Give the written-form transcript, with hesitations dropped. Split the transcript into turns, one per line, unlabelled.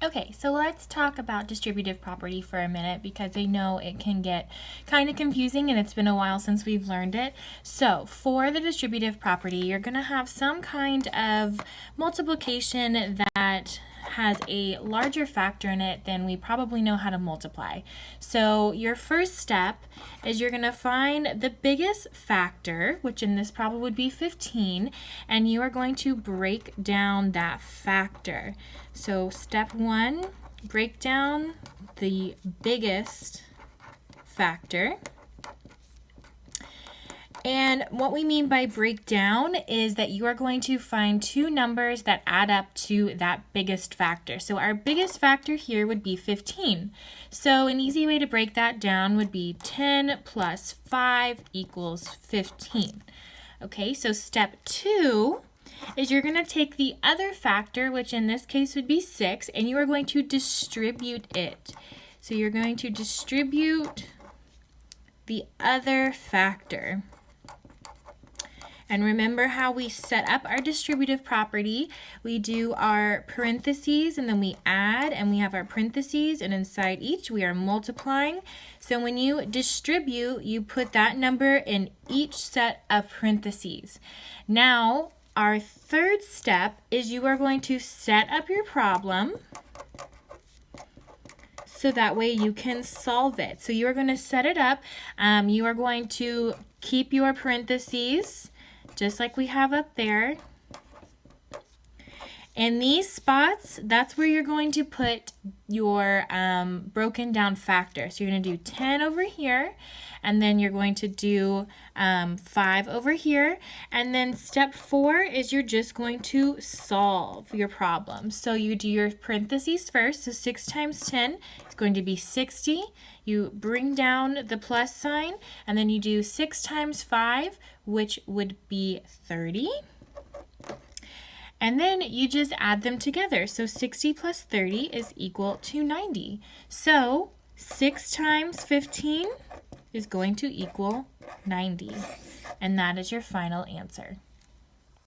Okay, so let's talk about distributive property for a minute because I know it can get kind of confusing and it's been a while since we've learned it. So for the distributive property, you're going to have some kind of multiplication that has a larger factor in it than we probably know how to multiply. So your first step is you're going to find the biggest factor, which in this problem would be 15, and you are going to break down that factor. So step 1, break down the biggest factor. And what we mean by breakdown is that you are going to find two numbers that add up to that biggest factor. So our biggest factor here would be 15. So an easy way to break that down would be 10 plus 5 equals 15. Okay, so step 2 is you're going to take the other factor, which in this case would be 6, and you are going to distribute it. So you're going to distribute the other factor. And remember how we set up our distributive property. We do our parentheses and then we add and we have our parentheses, and inside each we are multiplying. So when you distribute, you put that number in each set of parentheses. Now, our third step is you are going to set up your problem so that way you can solve it. So you are going to set it up. You are going to keep your parentheses just like we have up there. In these spots, that's where you're going to put your broken down factor. So you're going to do 10 over here, and then you're going to do 5 over here. And then step 4 is you're just going to solve your problem. So you do your parentheses first. So 6 times 10 is going to be 60. You bring down the plus sign, and then you do 6 times 5, which would be 30. And then you just add them together. So 60 plus 30 is equal to 90. So 6 times 15 is going to equal 90. And that is your final answer.